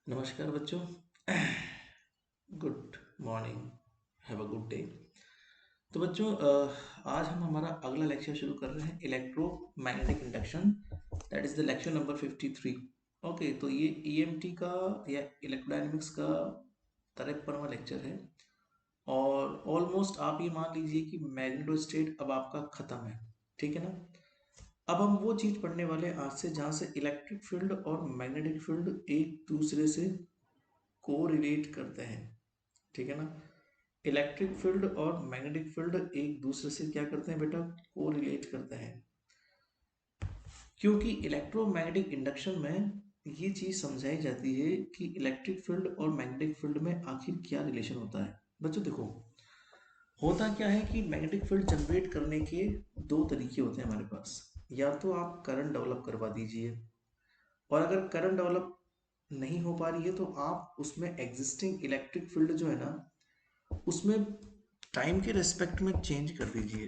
नमस्कार बच्चों। Good morning. Have a good day. तो बच्चों आज हम हमारा अगला लेक्चर शुरू कर रहे हैं electromagnetic induction. That is the lecture number 53। Okay, तो ये ईएमटी का या इलेक्ट्रोडायनेमिक्स का 53वां लेक्चर है। और ऑलमोस्ट आप ये मान लीजिए कि मैग्नेटोस्टेट अब आपका खत्म है। ठीक है ना। अब हम वो चीज पढ़ने वाले हैं आज से जहाँ से इलेक्ट्रिक फील्ड और मैग्नेटिक फील्ड एक दूसरे से को रिलेट करते हैं। ठीक है ना। इलेक्ट्रिक फील्ड और मैग्नेटिक फील्ड एक दूसरे से क्या करते हैं बेटा, को रिलेट करते हैं। क्योंकि इलेक्ट्रोमैग्नेटिक इंडक्शन में ये चीज समझाई जाती है कि इलेक्ट्रिक फील्ड और मैग्नेटिक फील्ड में आखिर क्या रिलेशन होता है। बच्चों देखो, होता क्या है कि मैग्नेटिक फील्ड जनरेट करने के दो तरीके होते हैं हमारे पास। या तो आप करंट डेवलप करवा दीजिए, और अगर करंट डेवलप नहीं हो पा रही है तो आप उसमें एग्जिस्टिंग इलेक्ट्रिक फील्ड जो है ना, उसमें टाइम के रेस्पेक्ट में चेंज कर दीजिए।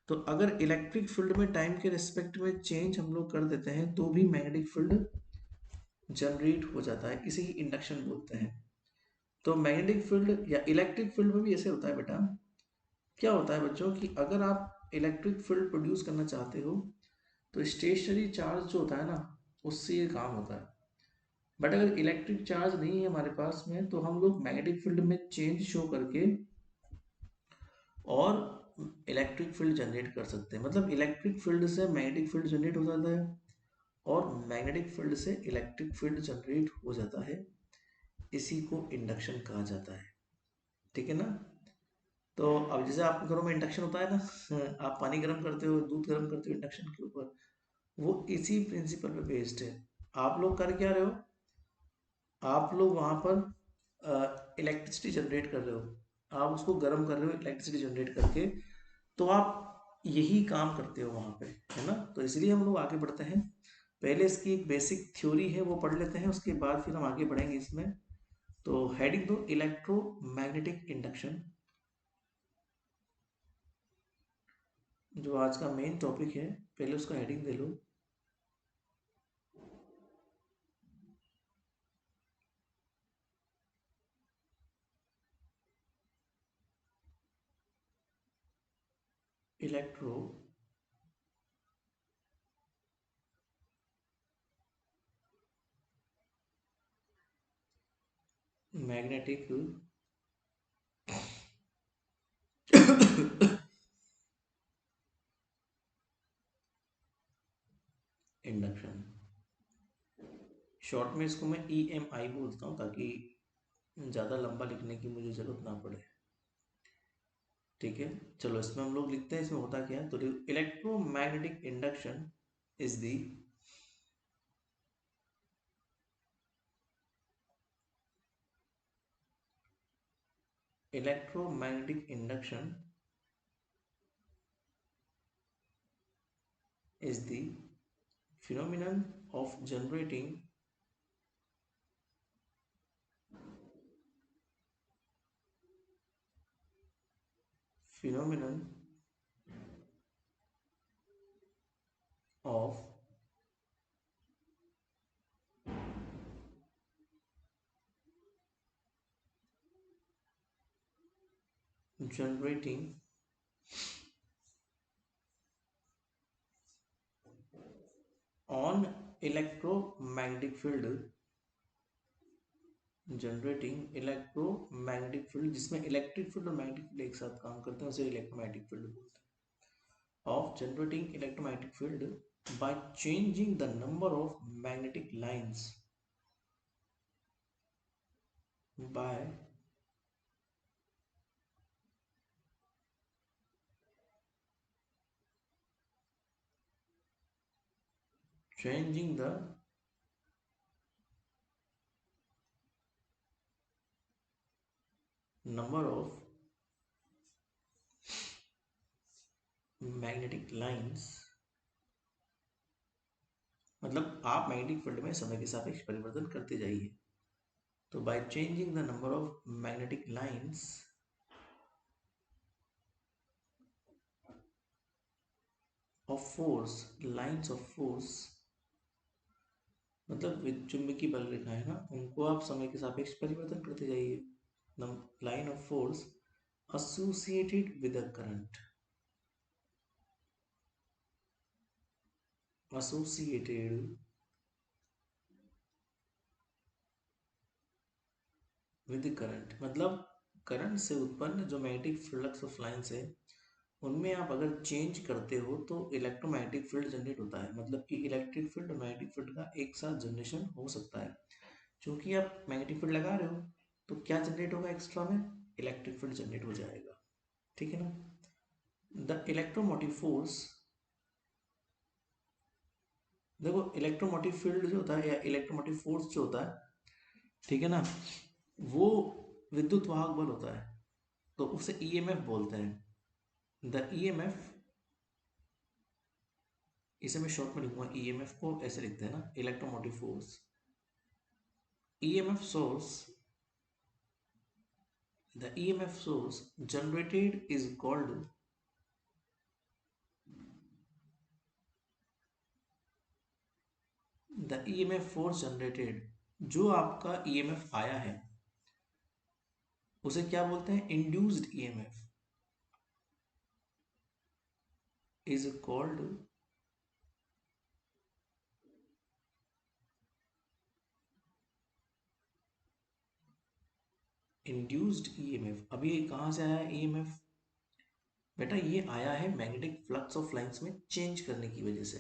तो अगर इलेक्ट्रिक फील्ड में टाइम के रेस्पेक्ट में चेंज हम लोग कर देते हैं तो भी मैग्नेटिक फील्ड जनरेट हो जाता है। इसे ही इंडक्शन बोलते हैं। तो मैग्नेटिक फील्ड या इलेक्ट्रिक फील्ड में भी ऐसे होता है बेटा। क्या होता है बच्चों कि अगर आप इलेक्ट्रिक फील्ड प्रोड्यूस करना चाहते हो तो स्टेशनरी चार्ज जो होता है ना, उससे ये काम होता है। बट अगर इलेक्ट्रिक चार्ज नहीं है हमारे पास में तो हम लोग मैग्नेटिक फील्ड में चेंज शो करके और इलेक्ट्रिक फील्ड जनरेट कर सकते हैं। मतलब इलेक्ट्रिक फील्ड से मैग्नेटिक फील्ड जनरेट हो जाता है और मैग्नेटिक फील्ड से इलेक्ट्रिक फील्ड जनरेट हो जाता है। इसी को इंडक्शन कहा जाता है। ठीक है ना। तो अब जैसे आपके घरों में इंडक्शन होता है ना, आप पानी गर्म करते हो, दूध गर्म करते हो इंडक्शन के ऊपर, वो इसी प्रिंसिपल पे बेस्ड है। आप लोग कर क्या रहे हो, आप लोग वहां पर इलेक्ट्रिसिटी जनरेट कर रहे हो, आप उसको गर्म कर रहे हो इलेक्ट्रिसिटी जनरेट करके। तो आप यही काम करते हो वहां पे, है ना। तो इसलिए हम लोग आगे बढ़ते हैं। पहले इसकी एक बेसिक थ्योरी है वो पढ़ लेते हैं, उसके बाद फिर हम आगे बढ़ेंगे इसमें। तो हेडिंग दो इलेक्ट्रोमैग्नेटिक इंडक्शन, जो आज का मेन टॉपिक है। पहले उसका हेडिंग दे लो। Electromagnetic induction. शॉर्ट में इसको मैं ई एम आई बोलता हूँ ताकि ज़्यादा लंबा लिखने की मुझे ज़रूरत ना पड़े। ठीक है। चलो इसमें हम लोग लिखते हैं इसमें होता क्या है। तो electromagnetic induction is the electromagnetic induction is the phenomenon of generating phenomenon of generating on electromagnetic field, generating electromagnetic field, जिसमें इलेक्ट्रिक फील्ड और मैग्नेटिक फील्ड एक साथ काम करते हैं, उसे इलेक्ट्रोमैग्नेटिक फील्ड बोलते हैं। Of generating electromagnetic field by changing the number of magnetic lines, by changing the number of magnetic lines. मतलब आप मैग्नेटिक फील्ड में समय के सापेक्ष परिवर्तन करते जाइए। तो bye changing the number of magnetic lines of force, lines of force मतलब विचुंबकीय बल रेखा है ना, उनको आप समय के सापेक्ष परिवर्तन करते जाइए। Line of force associated with a current, associated with the current मतलब करंट से उत्पन्न जो मैग्नेटिक फ्लक्स ऑफ लाइंस है उनमें आप अगर चेंज करते हो तो इलेक्ट्रोमैग्नेटिक फील्ड जनरेट होता है। मतलब कि इलेक्ट्रिक फील्ड और मैग्नेटिक फील्ड का एक साथ जनरेशन हो सकता है। क्योंकि आप मैग्नेटिक फील्ड लगा रहे हो तो क्या जनरेट होगा एक्स्ट्रा में, इलेक्ट्रिक फील्ड जनरेट हो जाएगा। ठीक है ना। द इलेक्ट्रोमोटिव फोर्स, देखो इलेक्ट्रोमोटिव फील्ड जो होता है या इलेक्ट्रोमोटिव फोर्स जो होता है, ठीक है ना, वो विद्युत वाहक बल होता है, तो उसे ईएमएफ बोलते हैं। द ईएमएफ, इसे मैं शॉर्ट में लिखूंगा, ईएमएफ को ऐसे लिखते हैं ना, electromotive force. EMF source, the EMF source generated is called, the EMF force generated, जो आपका ईएमएफ आया है उसे क्या बोलते हैं, induced EMF is called, induced EMF. अभी ये कहाँ से आया है ईएमएफ, बेटा ये आया है मैग्नेटिक फ्लक्स ऑफ लाइंस में चेंज करने की वजह से।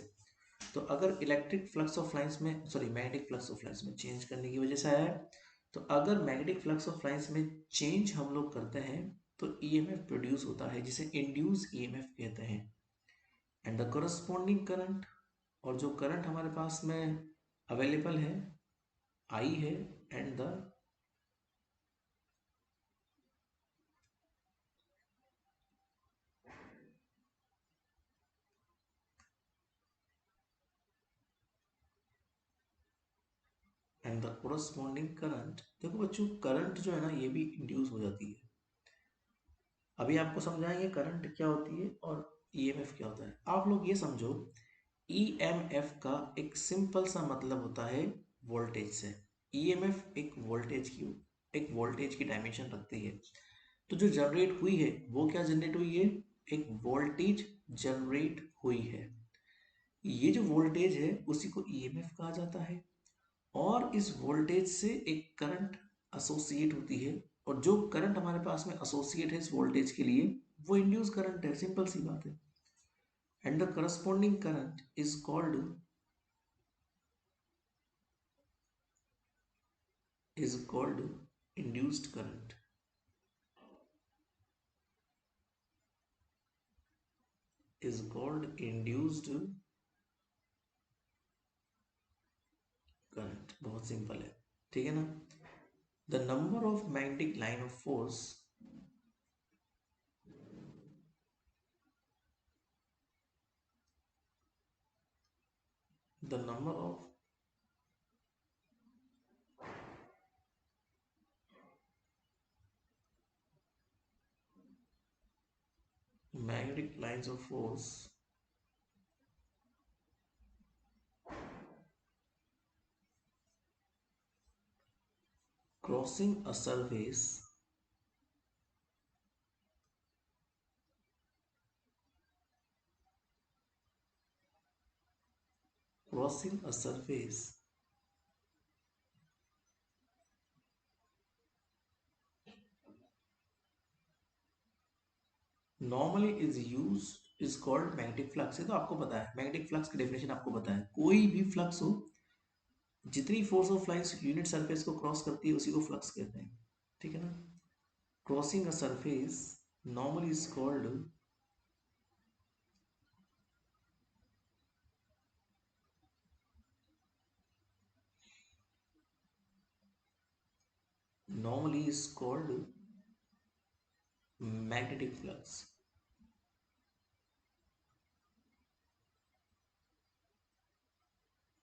तो अगर इलेक्ट्रिक फ्लक्स ऑफ लाइंस में, sorry magnetic flux of lines में चेंज करने की वजह से आया है, तो अगर मैग्नेटिक फ्लक्स ऑफ लाइंस में चेंज हम लोग करते हैं तो ईएमएफ प्रोड्यूस होता है, जिसे इंड्यूस ईएमएफ कहते हैं। एंड द करस्पॉन्डिंग करंट, और जो करंट हमारे पास में अवेलेबल है, आई है, and the, and the corresponding current. देखो बच्चों करंट जो है ना ये भी इंड्यूस हो जाती है। अभी आपको समझाएंगे करंट क्या होती है और ईएमएफ क्या होता है। आप लोग ये समझो, ईएमएफ का एक सिंपल सा मतलब होता है वोल्टेज से। ईएमएफ एक वोल्टेज की डायमेंशन रखती है। तो जो जनरेट हुई है वो क्या जनरेट हुई है, एक वोल्टेज जनरेट हुई है। ये जो वोल्टेज है उसी को ईएमएफ कहा जाता है। और इस वोल्टेज से एक करंट एसोसिएट होती है, और जो करंट हमारे पास में एसोसिएट है इस वोल्टेज के लिए वो इंड्यूस करंट है, सिंपल सी बात है। And the corresponding current is called induced current, is called induced current. बहुत सिंपल है, ठीक है ना। The number of magnetic line of force, the number of magnetic lines of force crossing a surface, crossing a surface normally is used is called magnetic flux। ये तो आपको पता है, मैग्नेटिक फ्लक्स की डेफिनेशन आपको पता है। कोई भी फ्लक्स हो, जितनी force of lines unit surface को क्रॉस करती है उसी को फ्लक्स कहते हैं, ठीक है ना। Crossing a surface normally is called, normally is called magnetic flux,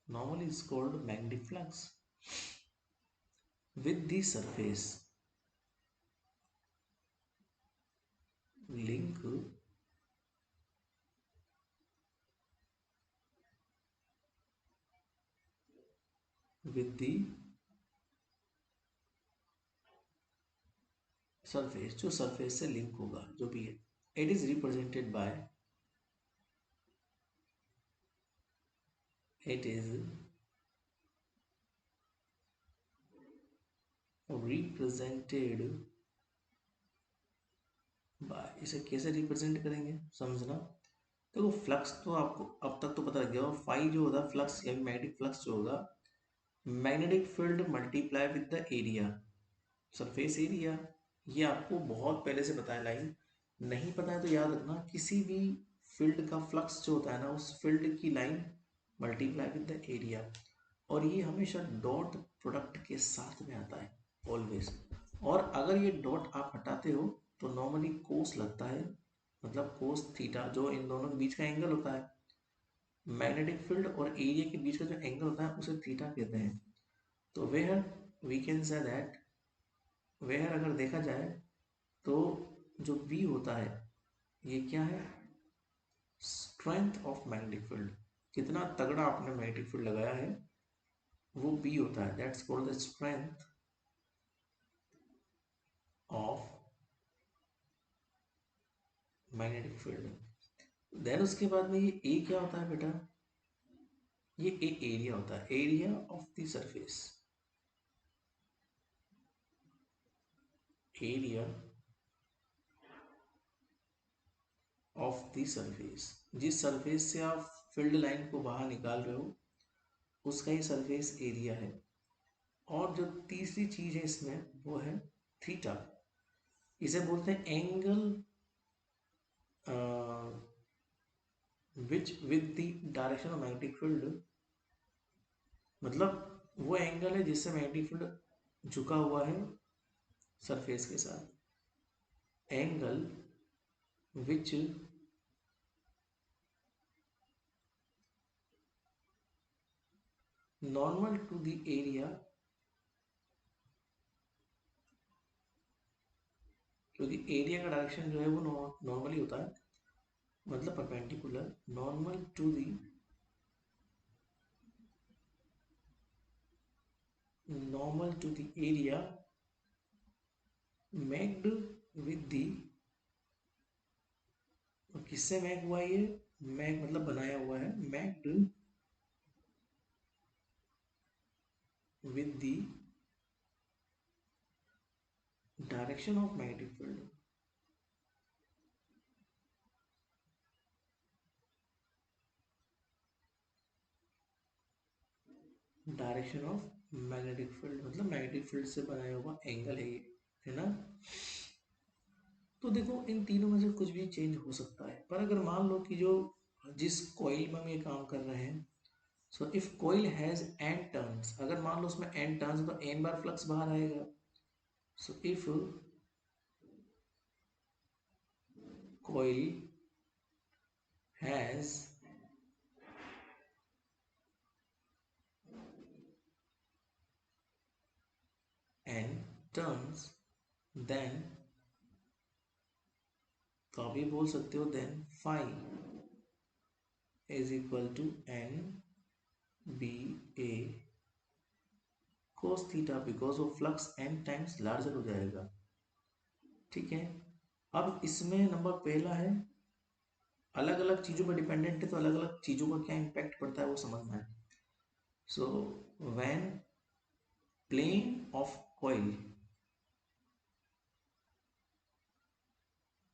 normally is called magnetic flux with the surface link with the surface, जो सरफेस से लिंक होगा जो भी है, it is represented by, it is represented by. इसे कैसे represent करेंगे समझना। देखो फ्लक्स तो आपको अब तक तो पता लग गया होगा, फाई जो होता है फ्लक्स या मैग्नेटिक फ्लक्स जो होगा, magnetic field multiply with the area, surface area. ये आपको बहुत पहले से पता है लाइन, नहीं पता है तो याद रखना, किसी भी फील्ड का फ्लक्स जो होता है ना, उस फील्ड की line multiply with the area, और ये हमेशा डॉट प्रोडक्ट के साथ में आता है ऑलवेज। और अगर ये डॉट आप हटाते हो तो नॉर्मली कोस लगता है, मतलब कोस थीटा, जो इन दोनों के बीच का एंगल होता है, मैग्नेटिक फील्ड और एरिया के बीच का जो एंगल होता है उसे थीटा कहते हैं। तो where we can say that, where अगर देखा जाए तो जो बी होता है ये क्या है, स्ट्रेंथ ऑफ मैग्नेटिक फील्ड, कितना तगड़ा आपने मैग्नेटिक फील्ड लगाया है वो बी होता है, that's called the strength of magnetic field. Then उसके बाद में ये ए क्या होता है बेटा, ये ए एरिया होता है, area of the surface, area of the surface, जिस सरफेस से आप फील्ड लाइन को बाहर निकाल रहे हो उसका ही सरफेस एरिया है। और जो तीसरी चीज है इसमें वो है थीटा, इसे बोलते हैं angle which with the direction of magnetic field, मतलब वो एंगल है जिससे मैग्नेटिक फील्ड झुका हुआ है सरफेस के साथ, angle which normal to the area, क्योंकि एरिया का डायरेक्शन जो है वो नॉर्मली होता है, मतलब perpendicular, normal to the, normal to the area made with the, किससे मैग हुआ ये, मैग मतलब बनाया हुआ है, made with the direction of magnetic field, direction of magnetic field मतलब मैग्नेटिक फील्ड से बनाया हुआ एंगल है ये, है ना। तो देखो इन तीनों में से कुछ भी चेंज हो सकता है, पर अगर मान लो कि जो जिस कॉइल में हम ये काम कर रहे हैं, so if coil has N turns, अगर मान लो उसमें एन टर्न्स तो एन बार फ्लक्स बाहर आएगा। So if coil has N turns then, तो आप ये बोल सकते हो then phi is equal to N B A cos theta, because वो फ्लक्स एन टाइम्स लार्जर हो जाएगा। ठीक है, अब इसमें नंबर पहला है अलग अलग चीज़ों पर डिपेंडेंट है, तो अलग अलग चीज़ों का क्या इम्पैक्ट पड़ता है वो समझना है। So when plane of coil,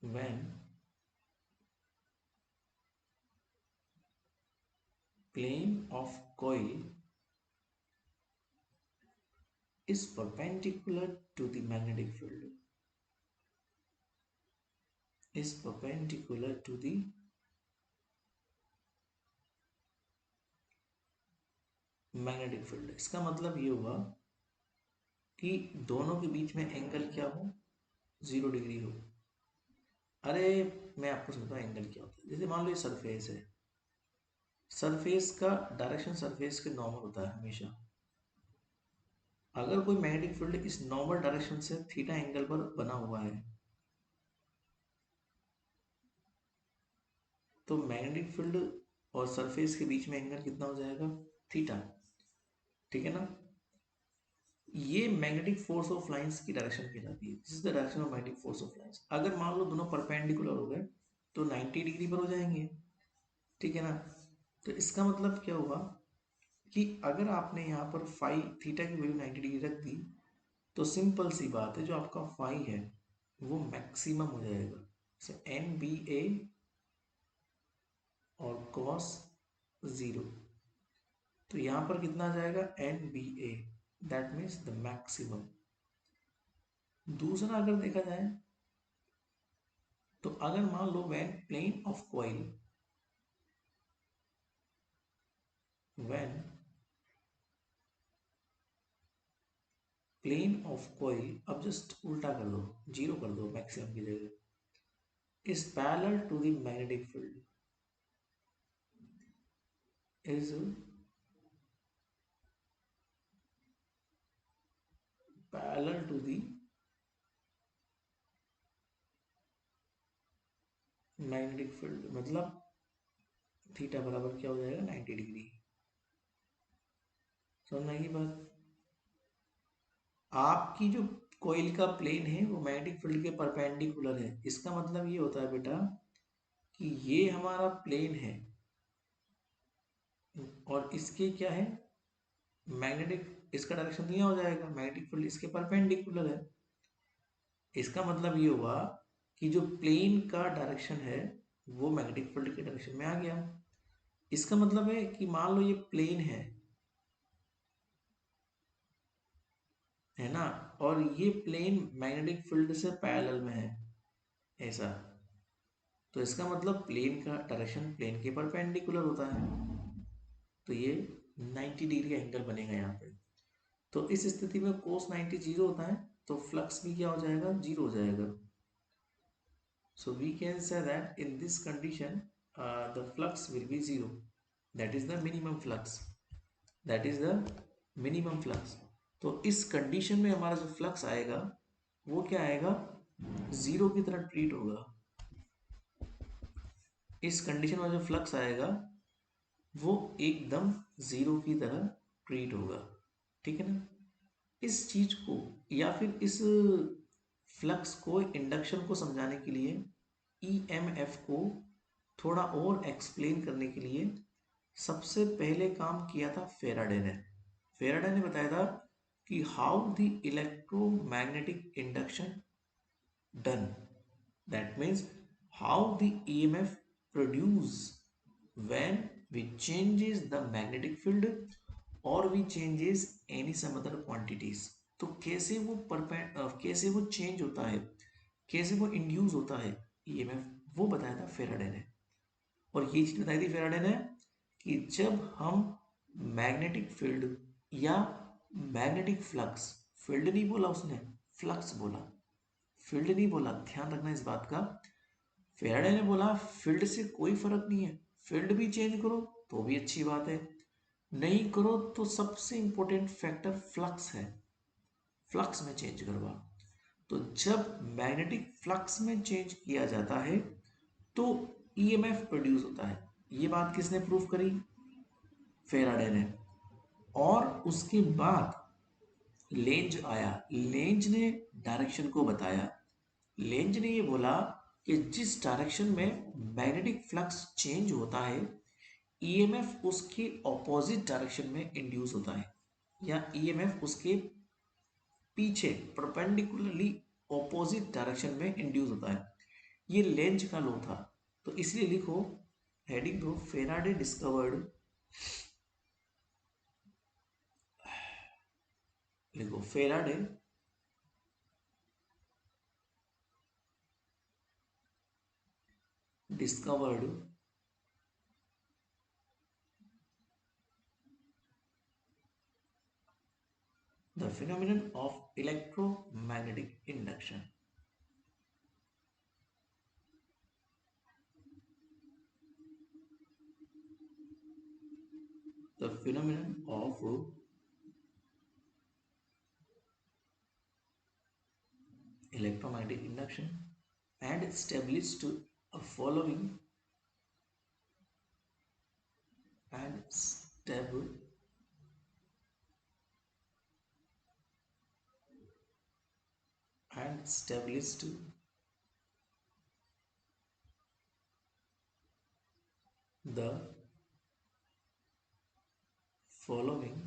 when plane of coil is perpendicular to the magnetic field, is perpendicular to the magnetic field, इसका मतलब ये हुआ कि दोनों के बीच में एंगल क्या हो, 0 डिग्री हो। अरे मैं आपको समझाता हूँ एंगल क्या होता है। जैसे मान लो ये सरफेस है, सरफेस का डायरेक्शन सरफेस के नॉर्मल होता है हमेशा, अगर कोई मैग्नेटिक फील्ड इस नॉर्मल डायरेक्शन से थीटा एंगल पर बना हुआ है तो मैग्नेटिक फील्ड और सरफेस के बीच में एंगल कितना हो जाएगा, थीटा। ठीक है ना। ये मैग्नेटिक फोर्स ऑफ लाइंस की डायरेक्शन कहलाती है। This is the direction of magnetic force of lines. अगर मान लो दोनों परपेंडिकुलर हो गए तो 90 डिग्री पर हो जाएंगे, ठीक है ना। तो इसका मतलब क्या हुआ कि अगर आपने यहाँ पर फाई थीटा की वैल्यू 90 डिग्री रख दी तो सिंपल सी बात है, जो आपका फाई है वो मैक्सिमम हो जाएगा। सो एन बी ए और कॉस जीरो, तो यहाँ पर कितना आ जाएगा N B A, that means the maximum. दूसरा अगर देखा जाए तो अगर मान लो when plane of coil, when plane of coil, अब जस्ट उल्टा कर दो, जीरो कर दो मैक्सिमम की जगह, is parallel to the magnetic field, is parallel to the magnetic field, मतलब थीटा बराबर क्या हो जाएगा 90 डिग्री। समझ में आएगी बात। आपकी जो कोयल का प्लेन है वो मैग्नेटिक फील्ड के परपेंडिकुलर है। इसका मतलब ये होता है बेटा कि ये हमारा प्लेन है और इसके क्या है मैग्नेटिक, इसका डायरेक्शन दिया हो जाएगा, मैग्नेटिक फील्ड इसके परपेंडिकुलर है। इसका मतलब ये हुआ कि जो प्लेन का डायरेक्शन है वो मैग्नेटिक फील्ड के डायरेक्शन में आ गया। इसका मतलब है कि मान लो ये प्लेन है ना, और ये प्लेन मैग्नेटिक फील्ड से पैरेलल में है ऐसा, तो इसका मतलब प्लेन का डायरेक्शन प्लेन के परपेंडिकुलर होता है, तो ये 90 डिग्री का एंगल बनेगा यहाँ पे। तो इस स्थिति में कोस 90 जीरो होता है, तो फ्लक्स भी क्या हो जाएगा, जीरो हो जाएगा। So we can say that in this condition the flux will be zero, that is the minimum flux, that is the minimum flux. तो इस कंडीशन में हमारा जो फ्लक्स आएगा वो क्या आएगा, जीरो की तरह ट्रीट होगा। इस कंडीशन में जो फ्लक्स आएगा वो एकदम जीरो की तरह ट्रीट होगा, ठीक है ना। इस चीज को या फिर इस फ्लक्स को, इंडक्शन को समझाने के लिए, ईएमएफ को थोड़ा और एक्सप्लेन करने के लिए सबसे पहले काम किया था फेराडे ने। फेराडे ने बताया था कि how the electromagnetic induction done, that means how the EMF produce when we changes the magnetic field or we changes any some other quantities। तो कैसे वो कैसे वो चेंज होता है, कैसे वो इंड्यूस होता है ईएमएफ, वो बताया था फेराडे ने। और ये चीज बताई थी फेराडे ने कि जब हम मैग्नेटिक फील्ड या मैग्नेटिक फ्लक्स, फील्ड नहीं बोला उसने, फ्लक्स बोला, फील्ड नहीं बोला, ध्यान रखना इस बात का। फेराडे ने बोला फील्ड से कोई फर्क नहीं है, फील्ड भी चेंज करो तो भी अच्छी बात है, नहीं करो तो सबसे इंपॉर्टेंट फैक्टर फ्लक्स है, फ्लक्स में चेंज करवा। तो जब मैग्नेटिक फ्लक्स में चेंज किया जाता है तो ईएमएफ प्रोड्यूस होता है। ये बात किसने प्रूव करी, फेराडे ने। और उसके बाद लेंज आया, लेंज ने डायरेक्शन को बताया। लेंज ने ये बोला कि जिस डायरेक्शन में मैग्नेटिक फ्लक्स चेंज होता है ईएमएफ उसके ऑपोजिट डायरेक्शन में इंड्यूस होता है, या ईएमएफ उसके पीछे परपेंडिकुलरली ऑपोजिट डायरेक्शन में इंड्यूस होता है। ये लेंज का लॉ था। तो इसलिए लिखो हेडिंग दो, फेराडे डिस्कवर्ड, लिखो Faraday discovered the phenomenon of electromagnetic induction. The phenomenon of electromagnetic induction and established a following and stable and established the following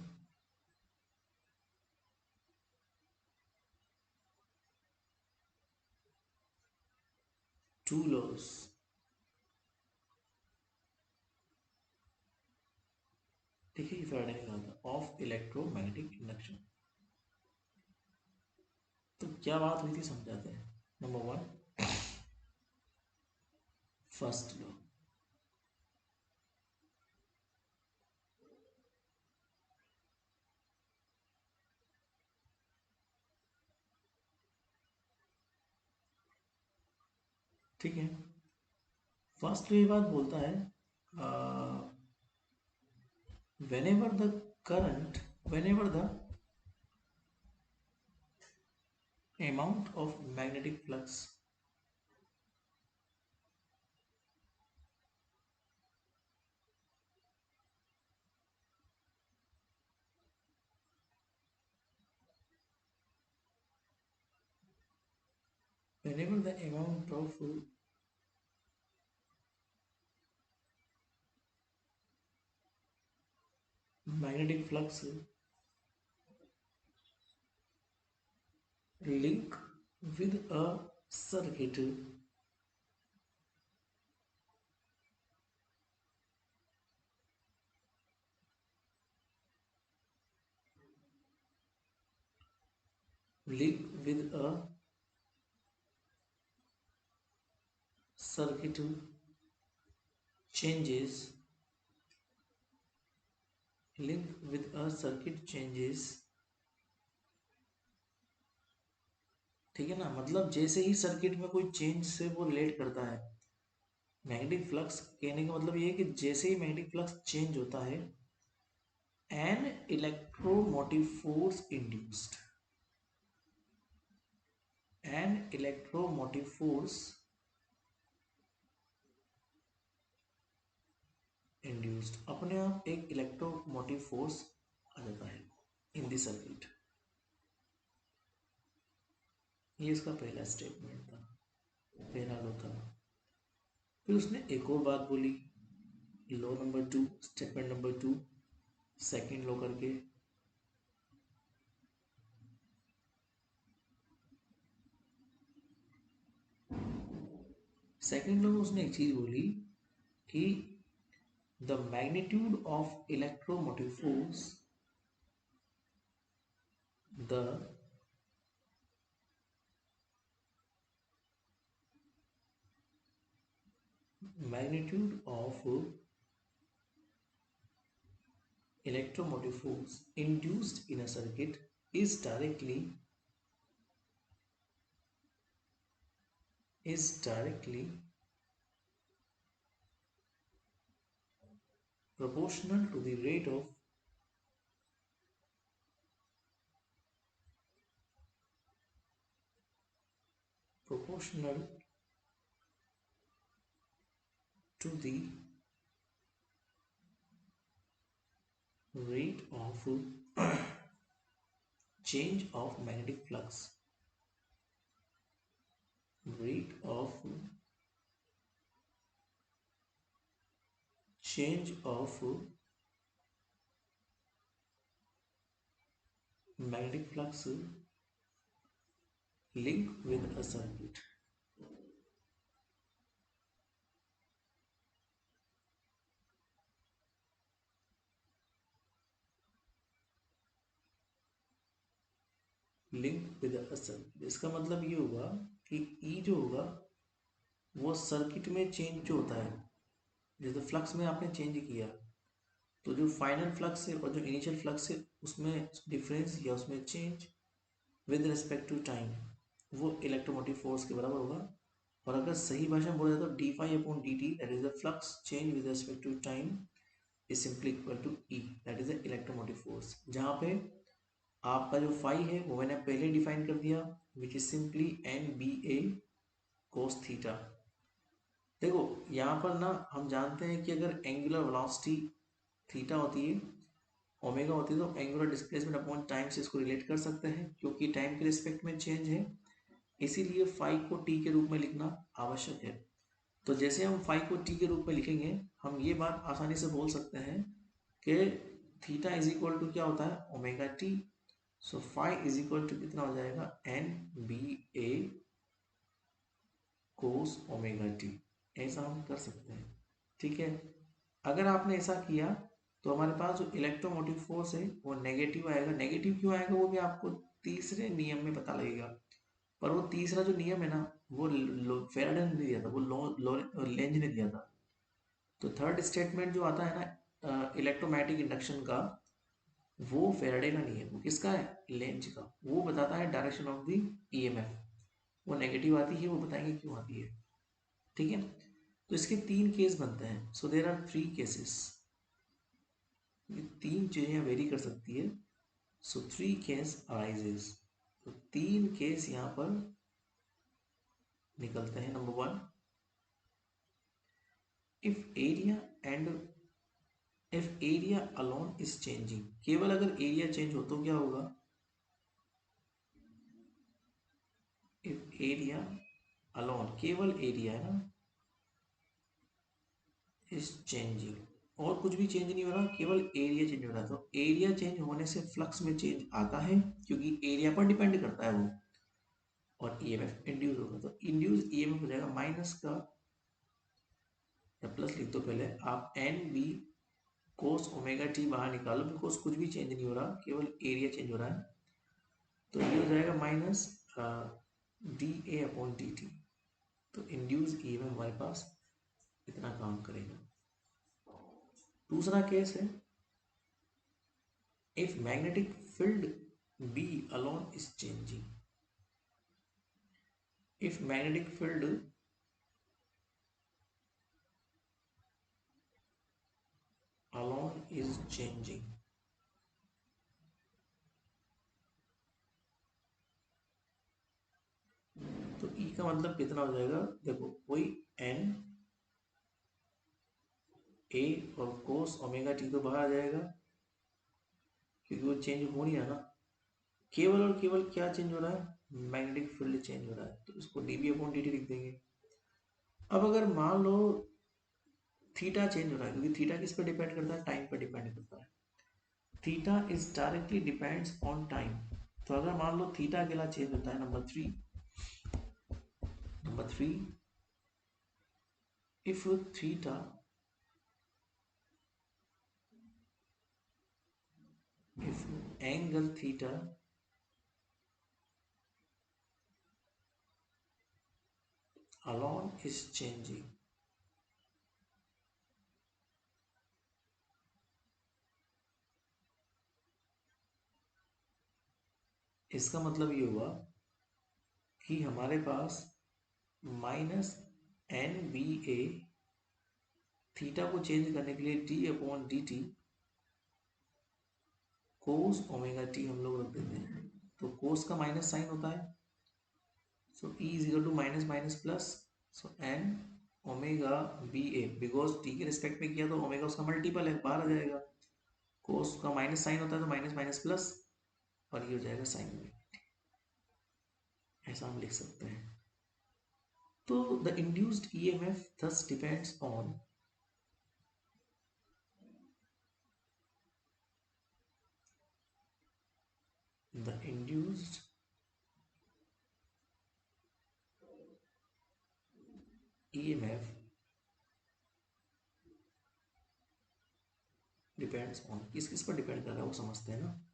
two laws. देखिए फैराडे ने कहा था ऑफ इलेक्ट्रोमैग्नेटिक इंडक्शन। तो क्या बात हुई थी समझाते हैं। नंबर वन, फर्स्ट लॉ, ठीक है। फर्स्ट लॉ ये बात बोलता है whenever the current whenever the amount of magnetic flux whenever the amount of magnetic flux link with a circuit link with a circuit changes link with a circuit changes, ठीक है ना। मतलब जैसे ही circuit में कोई चेंज से वो relate करता है, मैग्नेटिक फ्लक्स कहने का मतलब ये है कि जैसे ही मैग्नेटिक फ्लक्स चेंज होता है an electromotive force induced, an electromotive force induced, अपने आप एक इलेक्ट्रोमोटिव फोर्स आ जाता है इन दी सर्किट। ये इसका पहला स्टेटमेंट था, पहला लॉ था। फिर उसने एक और बात बोली, law number two, statement number two, second law करके। सेकेंड लॉ में उसने एक चीज बोली कि the magnitude of electromotive force, the magnitude of electromotive force induced in a circuit is directly proportional to the rate of proportional to the rate of change of magnetic flux, rate of change of magnetic flux linked with a circuit। Link with a circuit, इसका मतलब ये होगा कि ई जो होगा वो circuit में change जो होता है, जैसे फ्लक्स में आपने चेंज किया तो जो फाइनल फ्लक्स है और जो इनिशियल फ्लक्स है उसमें डिफरेंस या उसमें change with respect to time वो इलेक्ट्रोमोटिव फोर्स के बराबर होगा। और अगर सही भाषा में बोला जाए तो D phi upon D T, that is the flux change with respect to time, is simply equal to E, that is the electromotive force. जहाँ पे आपका जो फाई है वो मैंने पहले डिफाइन कर दिया, which is simply N B A cos theta. देखो यहाँ पर ना हम जानते हैं कि अगर एंगुलर वेलोसिटी थीटा होती है, ओमेगा होती है, तो एंगुलर डिस्प्लेसमेंट अपॉन टाइम से इसको रिलेट कर सकते हैं क्योंकि टाइम के रिस्पेक्ट में चेंज है। इसीलिए फाई को टी के रूप में लिखना आवश्यक है। तो जैसे हम फाई को टी के रूप में लिखेंगे, हम ये बात आसानी से बोल सकते हैं कि थीटा इज इक्वल टू क्या होता है, omega T. So phi is equal to कितना हो जाएगा, N B A cos omega T. ऐसा हम कर सकते हैं, ठीक है। अगर आपने ऐसा किया तो हमारे पास जो इलेक्ट्रोमोटिव फोर्स है वो नेगेटिव आएगा। नेगेटिव क्यों आएगा वो भी आपको तीसरे नियम में पता लगेगा। पर वो तीसरा जो नियम है ना, वो फेराडे ने दिया था, वो लेंज ने दिया था। तो थर्ड स्टेटमेंट जो आता है ना इलेक्ट्रोमैग्नेटिक इंडक्शन का, वो फेराडे का नहीं है, वो किसका है, लेंज का। वो बताता है डायरेक्शन ऑफ द ईएमएफ। वो नेगेटिव आती है, वो बताएंगे क्यों आती है, ठीक है। तो इसके तीन केस बनते हैं। सो देर आर थ्री केसेस। ये तीन चीजें वेरी कर सकती है। So three case arises. तो तीन केस यहाँ पर निकलते हैं। Number one, if area and if area alone is changing. केवल अगर एरिया चेंज हो तो क्या होगा, इफ एरिया अलोन, केवल एरिया है ना, इज चेंजिंग, और कुछ भी चेंज नहीं हो रहा, केवल एरिया चेंज हो रहा है। तो एरिया चेंज होने से फ्लक्स में चेंज आता है, क्योंकि एरिया पर डिपेंड करता है वो। और ईएमएफ इंड्यूस होगा, तो इंड्यूस ईएमएफ हो जाएगा माइनस का, या प्लस लिख दो पहले आप, N B cos omega T बाहर निकालो, बिकॉज कुछ भी चेंज नहीं हो रहा, केवल एरिया चेंज हो रहा है। तो ये हो जाएगा minus D A upon D T. तो इंड्यूस ईएमएफ हमारे पास इतना काम करेगा। दूसरा केस है, if magnetic field B alone is changing, if magnetic field alone is changing, तो E का मतलब कितना हो जाएगा, देखो कोई N A और cos ओमेगा टी तो बाहर आ जाएगा, क्योंकि वो चेंज हो नहीं रहा ना। केवल और केवल क्या चेंज हो रहा है, मैग्नेटिक फील्ड चेंज हो रहा है, तो इसको dB अपॉन dt लिख देंगे। अब अगर मान लो थीटा चेंज हो रहा है, क्योंकि थीटा किस पर डिपेंड करता है, टाइम पर डिपेंड करता है। Theta is directly depends on time. तो अगर मान लो थीटा अकेला चेंज होता है, number three, if theta if angle theta alone is changing, इसका मतलब ये हुआ कि हमारे पास माइनस एन बी ए, थीटा को चेंज करने के लिए डी अपॉन डी टी कोस ओमेगा टी हम लोग रख देते हैं। तो कोस का माइनस साइन होता है, so E is equal to minus minus plus, so N omega B A, because T के रिस्पेक्ट में किया तो ओमेगा उसका मल्टीपल है, बाहर आ जाएगा। कोस का माइनस साइन होता है, तो माइनस माइनस प्लस, और ये हो जाएगा साइन में। ऐसा हम लिख सकते हैं। तो the induced EMF thus depends on the induced EMF depends on, किस किस पर डिपेंड कर रहा है वो समझते हैं ना।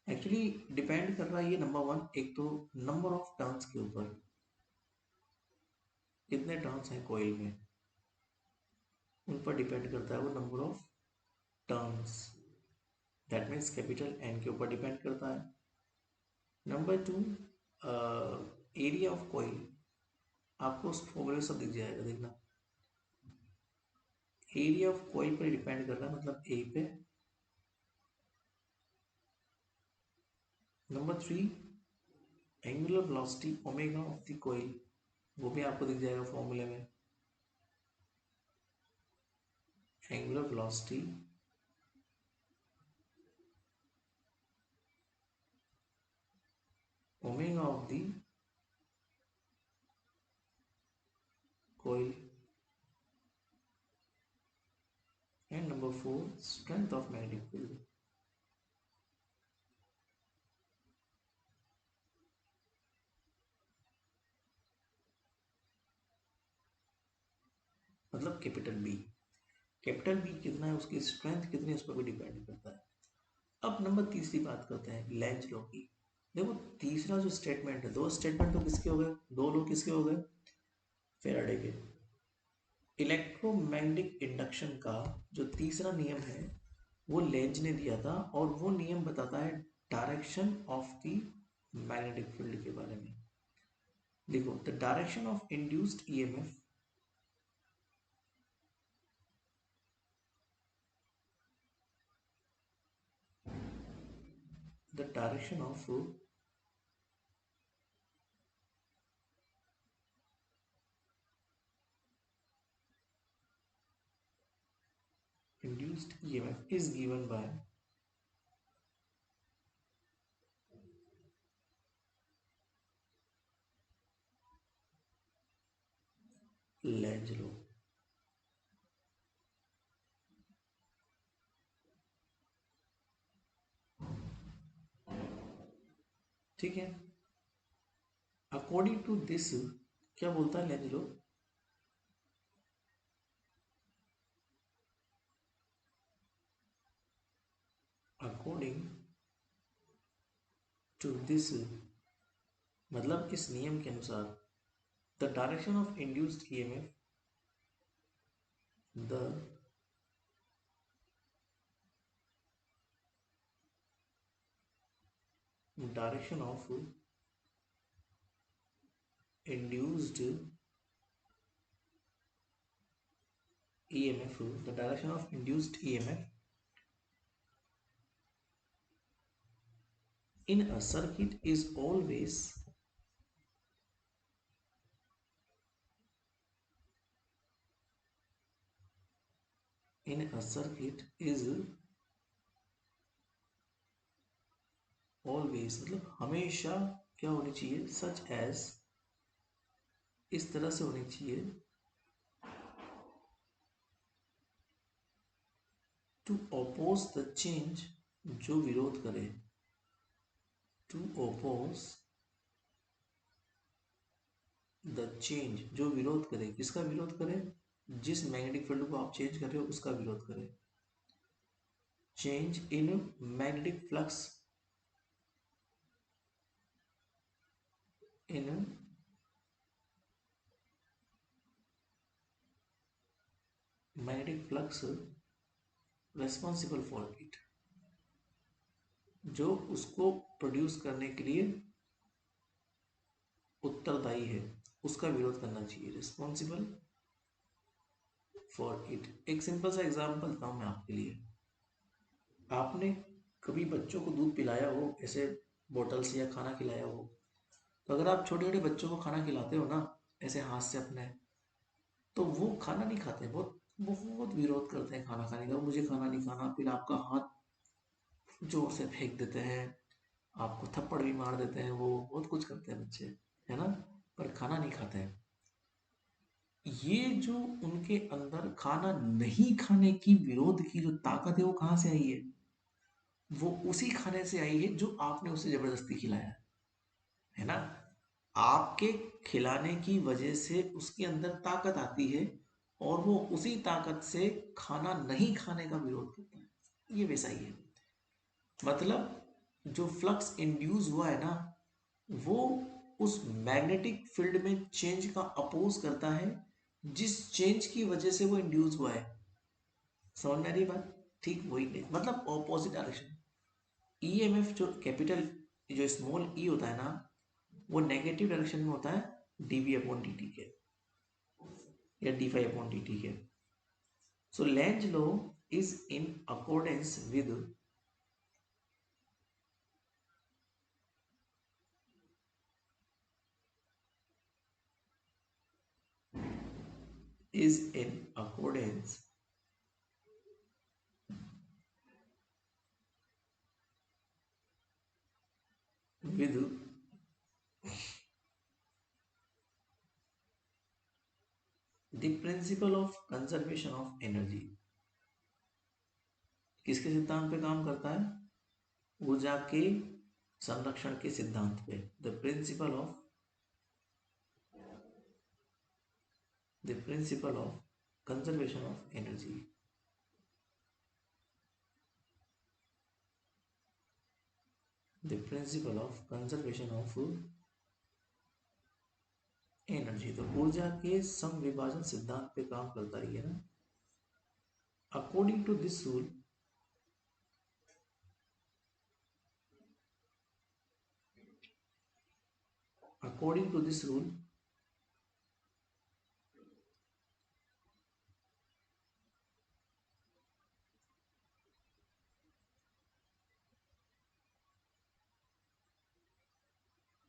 एक्चुअली डिपेंड कर रहा है ये नंबर वन, एक तो नंबर ऑफ टर्न्स के ऊपर, कितने टर्न्स हैं कोयल में, उन पर डिपेंड करता है वो number of turns. That means capital N के ऊपर डिपेंड करता है। Number two, area of coil, आपको उस फॉर्मूले सब दिख जाएगा, देखना। एरिया ऑफ कोयल पर डिपेंड कर रहा है, मतलब ए पे। Number three, angular velocity omega of the coil, वो भी आपको दिख जाएगा फॉर्मूले में। Angular velocity omega of the coil, and number 4 strength of magnetic field. मतलब कैपिटल बी कितना है, उसकी स्ट्रेंथ कितनी है, उस पर भी डिपेंड करता है। अब नंबर तीसरी बात करते हैं लेंज लॉ की। देखो तीसरा जो स्टेटमेंट है, दो स्टेटमेंट तो किसके हो गए, दो लॉ किसके हो गए, फेराडे के। इलेक्ट्रोमैग्नेटिक इंडक्शन का जो तीसरा नियम है वो लेंज ने दिया था, और वो नियम बताता है direction of the magnetic field के बारे में। देखो the direction of induced EMF, the direction of induced EMF is given by Lenz law. ठीक है, अकॉर्डिंग टू दिस क्या बोलता है Lenz law, according to this मतलब इस नियम के अनुसार the direction of induced EMF, the direction of induced EMF, the direction of induced EMF in a circuit is always मतलब हमेशा क्या होनी चाहिए, सच एज इस तरह से होनी चाहिए, टू ओपोज द चेंज जो विरोध करे, टू ओपोज द चेंज जो विरोध करे, किसका विरोध करे, जिस मैग्नेटिक फील्ड को आप चेंज कर रहे हो उसका विरोध करे। Change in magnetic flux in magnetic flux responsible for it, जो उसको प्रोड्यूस करने के लिए उत्तरदायी है, उसका विरोध करना चाहिए, रिस्पॉन्सिबल फॉर इट। एक सिंपल सा एग्जांपल देता हूं मैं आपके लिए। आपने कभी बच्चों को दूध पिलाया हो ऐसे बोतल से, या खाना खिलाया हो, तो अगर आप छोटे छोटे बच्चों को खाना खिलाते हो ना ऐसे हाथ से अपने, तो वो खाना नहीं खाते, बहुत बहुत विरोध करते हैं खाना खाने का, मुझे खाना नहीं खाना, फिर आपका हाथ जोर से फेंक देते हैं, आपको थप्पड़ भी मार देते हैं, वो बहुत कुछ करते हैं बच्चे, है ना, पर खाना नहीं खाते हैं। ये जो उनके अंदर खाना नहीं खाने की विरोध की जो ताकत है वो कहाँ से आई है, वो उसी खाने से आई है जो आपने उसे जबरदस्ती खिलाया है ना। आपके खिलाने की वजह से उसके अंदर ताकत आती है, और वो उसी ताकत से खाना नहीं खाने का विरोध करता है, ये वैसा ही है। मतलब जो फ्लक्स इंड्यूस हुआ है ना, वो उस मैग्नेटिक फील्ड में चेंज का अपोज करता है, जिस चेंज की वजह से वो इंड्यूस हुआ है। समझ में आ रही बात, ठीक वही नहीं, मतलब ऑपोजिट डायरेक्शन। ईएमएफ जो कैपिटल, जो स्मॉल ई होता है ना, वो नेगेटिव डायरेक्शन में होता है डीवी अपॉन डी टी के, या D phi upon D T के। So Lenz law is in accordance with is in accordance with the principle of conservation of energy किसके सिद्धांत पे काम करता है? ऊर्जा के संरक्षण के सिद्धांत पे। The principle of conservation of energy. The principle of conservation of energy, तो ऊर्जा के समविभाजन सिद्धांत पे काम करता ही है ना। According to this rule, according to this rule,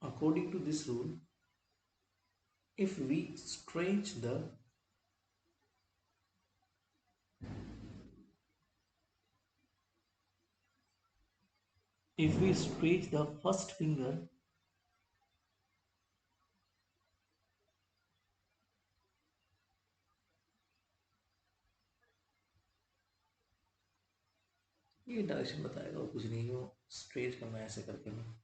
according to this rule, if we stretch the first finger, ये डायरेक्शन बताएगा, वो कुछ नहीं, वो स्ट्रेच करना है ऐसे करके ना।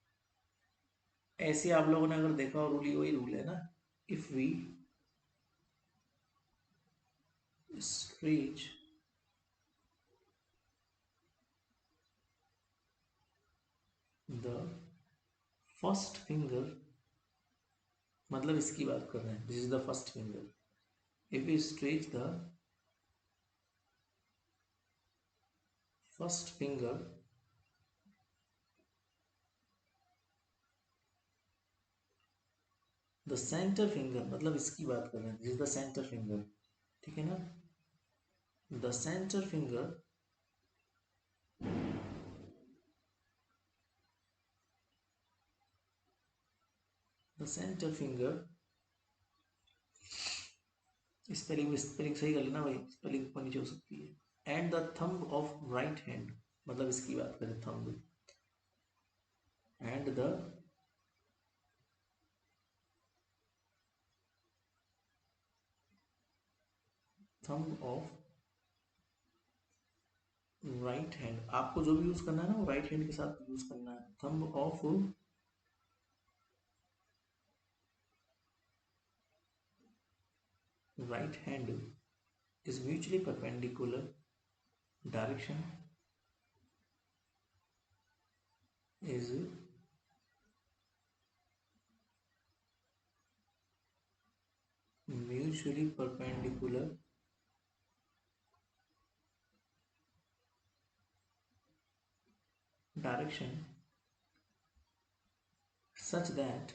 ऐसे आप लोगों ने अगर देखा और रूल, वही रूल है ना, if we stretch the first finger, मतलब इसकी बात कर रहे हैं, this is the first finger. If we stretch the first finger, the centre finger, मतलब इसकी बात कर रहे हैं, this is the centre finger, ठीक है ना। The centre finger the centre finger, spelling सही कर लेना भाई, स्पेलिंग ऊपर नीचे हो सकती है। And the thumb of right hand, मतलब इसकी बात करें thumb, and the thumb of right hand, आपको जो भी यूज करना है ना वो राइट हैंड के साथ यूज करना है। Thumb of right hand is mutually perpendicular, direction is mutually perpendicular, direction such that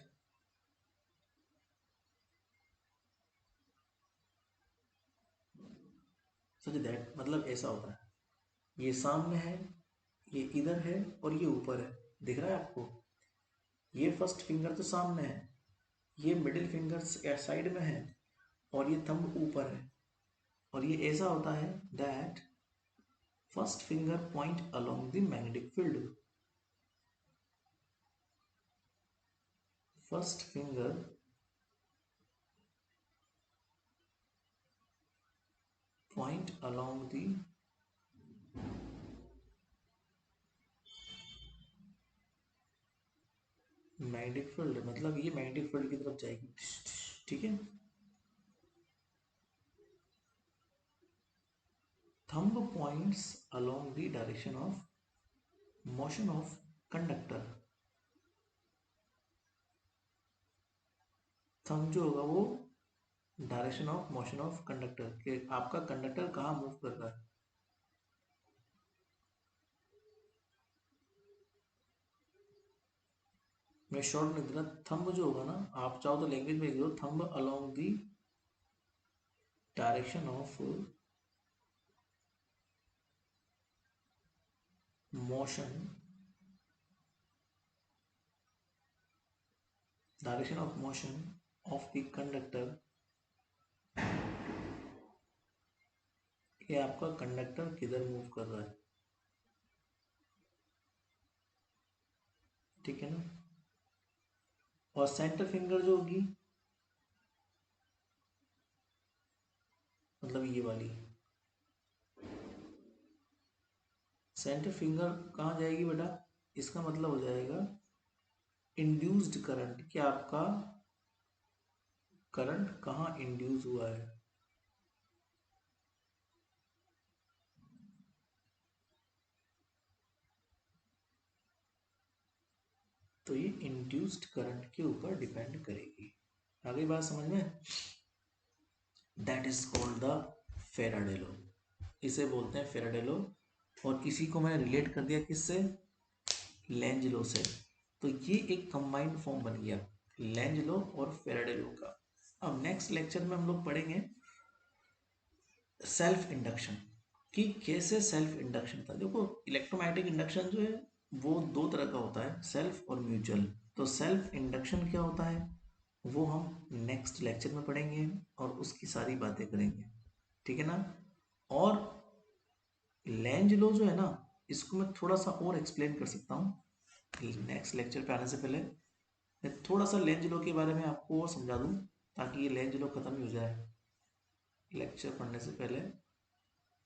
मतलब ऐसा होता है, ये सामने है, ये इधर है और ये ऊपर है, दिख रहा है आपको? ये फर्स्ट फिंगर तो सामने है, ये मिडिल फिंगर साइड में है और ये थंब ऊपर है। और ये ऐसा होता है that first finger point along the magnetic field, first finger point along the magnetic field, मतलब ये मैग्नेटिक फील्ड की तरफ जाएगी, ठीक है। Thumb points along the direction of motion of conductor, thumb जो होगा वो direction of motion of conductor, के आपका कंडक्टर कहाँ मूव कर रहा है। मैं शॉर्ट लिख दूंगा, थंब जो होगा ना, आप चाहो तो लैंग्वेज में लिख दो, thumb along the direction of motion, direction of motion of the conductor, कि आपका कंडक्टर किधर मूव कर रहा है, ठीक है ना। और सेंटर फिंगर जो होगी, मतलब ये वाली सेंटर फिंगर कहाँ जाएगी बेटा? इसका मतलब हो जाएगा इंड्यूस्ड करंट, कि आपका करंट कहाँ इंड्यूस हुआ है। तो ये इंड्यूस्ड करंट के ऊपर डिपेंड करेगी। आगे बात समझ में? That is called the Faraday law, इसे बोलते हैं फेराडे लॉ। और इसी को मैंने रिलेट कर दिया किससे? लेंज लॉ से। तो ये एक कंबाइंड फॉर्म बन गया लेंज लॉ और फेराडे लॉ का। अब नेक्स्ट लेक्चर में हम लोग पढ़ेंगे सेल्फ इंडक्शन, कि कैसे सेल्फ इंडक्शन था। देखो इलेक्ट्रोमैग्नेटिक इंडक्शन जो है वो दो तरह का होता है, सेल्फ और म्यूचुअल। तो सेल्फ इंडक्शन क्या होता है वो हम नेक्स्ट लेक्चर में पढ़ेंगे और उसकी सारी बातें करेंगे, ठीक है ना। और लेंज लॉ जो है ना, इसको मैं थोड़ा सा और एक्सप्लेन कर सकता हूँ नेक्स्ट लेक्चर पे आने से पहले। मैं थोड़ा सा लेंज लॉ के बारे में आपको और समझा दूँ, ताकि ये लेंज लॉ खत्म ही हो जाए लेक्चर पढ़ने से पहले।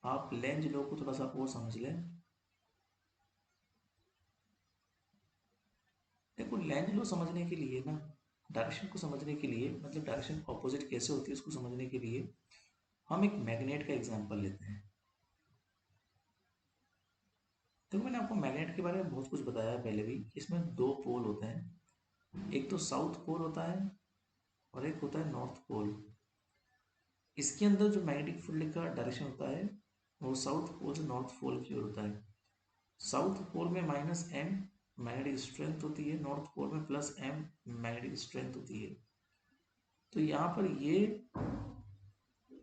आप लेंज लॉ को थोड़ा सा और समझ लें। देखो लेंज लॉ समझने के लिए ना, डायरेक्शन को समझने के लिए, मतलब डायरेक्शन ऑपोजिट कैसे होती है उसको समझने के लिए हम एक मैग्नेट का एग्जांपल लेते हैं। देखो मैंने आपको मैग्नेट के बारे में बहुत कुछ बताया है पहले भी, कि इसमें दो पोल होते हैं, एक तो साउथ पोल होता है और एक होता है नॉर्थ पोल। इसके अंदर जो मैग्नेटिक फील्ड का डायरेक्शन होता है वो साउथ पोल से नॉर्थ पोल की ओर होता है। साउथ पोल में -m मैग्नेटिक स्ट्रेंथ होती है, नॉर्थ पोल में +m मैग्नेटिक स्ट्रेंथ होती है। तो यहाँ पर ये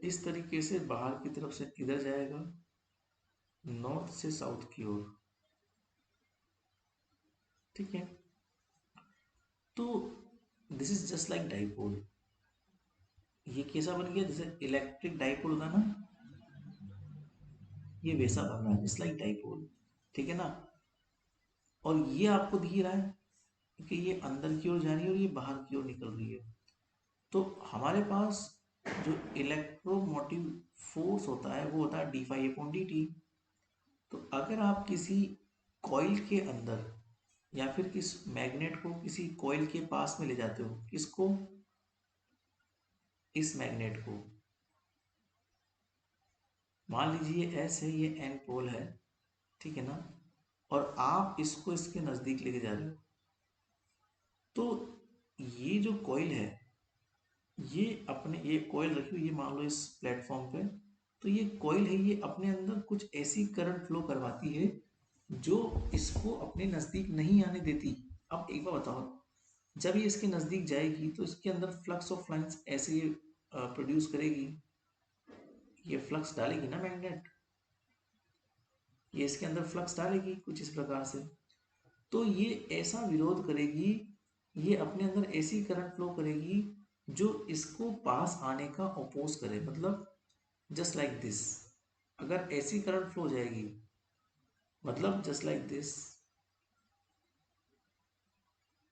इस तरीके से बाहर की तरफ से इधर जाएगा, नॉर्थ से साउथ की ओर, ठीक है। तो this is just like dipole. ये कैसा बन गया? जैसे इलेक्ट्रिक डाइपोल होता है ना, ये वैसा बन रहा है जस्ट लाइक डाइपोल, ठीक है ना। और ये आपको दिख रहा है कि ये अंदर की ओर जा रही है और ये बाहर की ओर निकल रही है। तो हमारे पास जो इलेक्ट्रोमोटिव फोर्स होता है वो होता है d∅/dt। तो अगर आप किसी कॉइल के अंदर या फिर किस मैग्नेट को किसी कॉइल के पास में ले जाते हो, किसको? इस मैग्नेट को। मान लीजिए एस है, ये एन पोल है, ठीक है ना, और आप इसको इसके नज़दीक लेके जा रहे हो। तो ये जो कॉइल है, ये अपने ये कॉइल रखी हुई है मान लो इस प्लेटफॉर्म पे। तो ये कॉइल है, ये अपने अंदर कुछ ऐसी करंट फ्लो करवाती है जो इसको अपने नज़दीक नहीं आने देती। अब एक बार बताओ, जब ये इसके नज़दीक जाएगी तो इसके अंदर फ्लक्स ऑफ लाइंस ऐसे ये प्रोड्यूस करेगी, ये फ्लक्स डालेगी ना मैग्नेट, ये इसके अंदर फ्लक्स डालेगी कुछ इस प्रकार से। तो ये ऐसा विरोध करेगी, ये अपने अंदर ऐसी करंट फ्लो करेगी जो इसको पास आने का अपोज करे, मतलब जस्ट लाइक दिस। अगर ऐसी करंट फ्लो जाएगी, मतलब जस्ट लाइक दिस,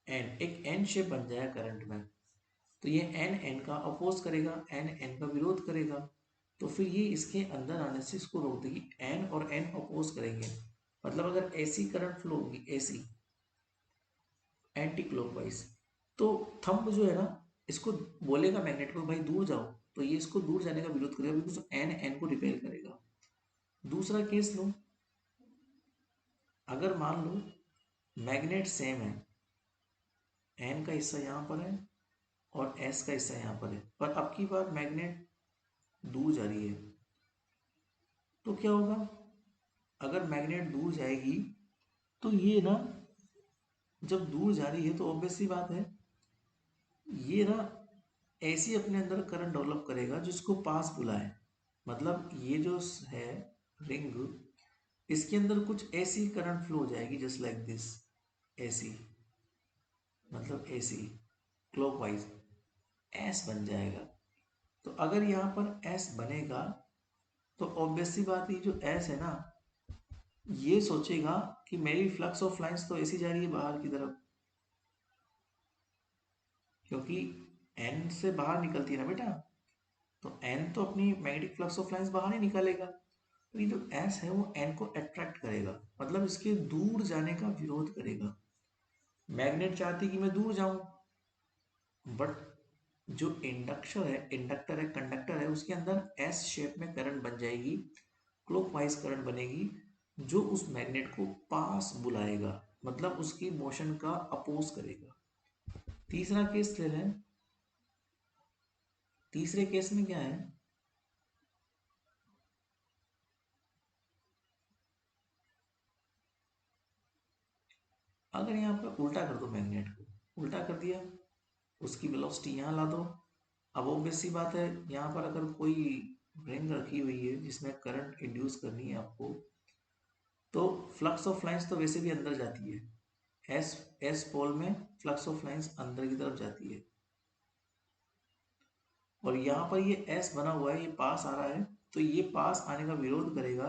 एन एक एन शेप बन जाएगा करंट में, तो ये एन एन का अपोज करेगा, एन एन का विरोध करेगा। तो फिर ये इसके अंदर आने से इसको रोक देगी, एन और एन अपोज करेंगे। मतलब अगर ऐसी करंट फ्लो होगी, ऐसी एंटी क्लॉकवाइज, तो थंब जो है ना इसको बोलेगा मैग्नेट को भाई दूर जाओ, तो ये इसको दूर जाने का विरोध करेगा बिकॉज एन एन को रिपेल करेगा। दूसरा केस लो, अगर मान लो मैग्नेट सेम है, एन का हिस्सा यहाँ पर है और एस का हिस्सा यहाँ पर है, पर अब की बार मैग्नेट दूर जा रही है, तो क्या होगा? अगर मैग्नेट दूर जाएगी तो ये ना, जब दूर जा रही है तो ऑब्वियस सी बात है ये ना ऐसी अपने अंदर करंट डेवलप करेगा जिसको पास बुलाए। मतलब ये जो है रिंग, इसके अंदर कुछ ऐसी करंट फ्लो हो जाएगी जस्ट लाइक दिस, ऐसी, मतलब ऐसी क्लॉकवाइज एस बन जाएगा। तो अगर यहाँ पर एस बनेगा तो ऑब्वियस सी बात है जो एस है ना, ये सोचेगा कि मेरी फ्लक्स ऑफ लाइंस तो ऐसी जा रही है बाहर की तरफ, क्योंकि एन से बाहर निकलती है ना बेटा, तो एन तो अपनी मैग्नेटिक फ्लक्स ऑफ लाइंस बाहर ही निकालेगा, तो ये जो एस है वो एन को अट्रैक्ट करेगा, मतलब इसके दूर जाने का विरोध करेगा। मैग्नेट चाहती है कि मैं दूर जाऊं, बट जो इंडक्टर है कंडक्टर है, उसके अंदर एस शेप में करंट बन जाएगी, क्लॉकवाइज करंट बनेगी, जो उस मैग्नेट को पास बुलाएगा, मतलब उसकी मोशन का अपोज करेगा। तीसरा केस ले लें। तीसरे केस में क्या है, अगर यहाँ पर उल्टा कर दो, मैग्नेट को उल्टा कर दिया, उसकी वेलोसिटी यहाँ ला दो। अब ऑब्वियस सी बात है, यहाँ पर अगर कोई रिंग रखी हुई है जिसमें करंट इंड्यूस करनी है आपको, तो फ्लक्स ऑफ लाइंस तो वैसे भी अंदर जाती है, एस एस पोल में फ्लक्स ऑफ लाइंस अंदर की तरफ जाती है, और यहाँ पर ये एस बना हुआ है, ये पास आ रहा है, तो ये पास आने का विरोध करेगा।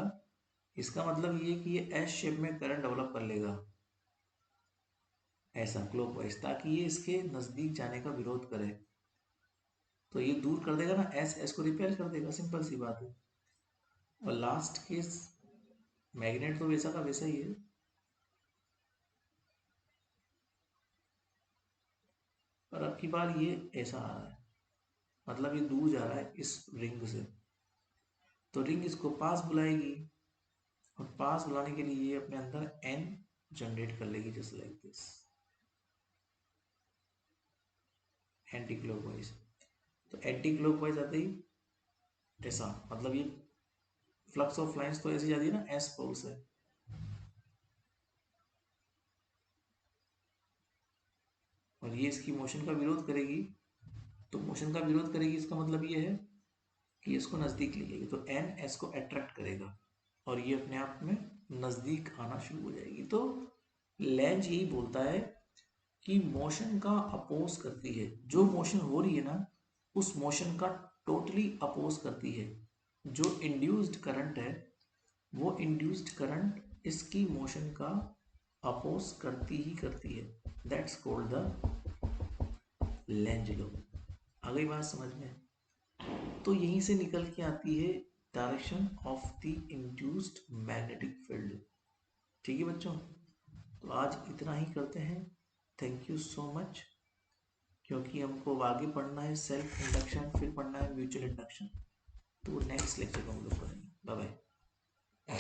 इसका मतलब ये कि ये एस शेप में करंट डेवलप कर लेगा, ऐसा क्लॉकवाइज, ताकि ये इसके नजदीक जाने का विरोध करे। तो ये दूर कर देगा ना, एस एस को रिपेल कर देगा, सिंपल सी बात है। और लास्ट केस, मैग्नेट तो वैसा का वैसा ही है, पर अब की बार ये ऐसा आ रहा है, मतलब ये दूर जा रहा है इस रिंग से, तो रिंग इसको पास बुलाएगी, और पास बुलाने के लिए ये अपने अंदर एन जनरेट कर लेगी, just like this, anti clockwise. तो एंटी क्लॉकवाइज आते ही ऐसा, मतलब ये फ्लक्स ऑफ लाइंस तो ऐसी जाती है ना एस पोल से, और ये इसकी मोशन का विरोध करेगी। तो मोशन का विरोध करेगी, इसका मतलब ये है कि इसको नज़दीक ले जाएगी, तो एन एस को अट्रैक्ट करेगा, और ये अपने आप में नज़दीक आना शुरू हो जाएगी। तो लेंज यही बोलता है कि मोशन का अपोज करती है, जो मोशन हो रही है ना, उस मोशन का टोटली अपोज करती है। जो इंड्यूस्ड करंट है, वो इंड्यूस्ड करंट इसकी मोशन का अपोज करती ही करती है। That's called the Lenz law. आ गई बात समझ में? तो यहीं से निकल के आती है direction of the induced magnetic field. ठीक है बच्चों, तो आज इतना ही करते हैं। Thank you so much. क्योंकि हमको आगे पढ़ना है सेल्फ इंडक्शन, फिर पढ़ना है म्यूचुअल इंडक्शन, तो नेक्स्ट लेक्चर को हम लोग करेंगे। Bye bye.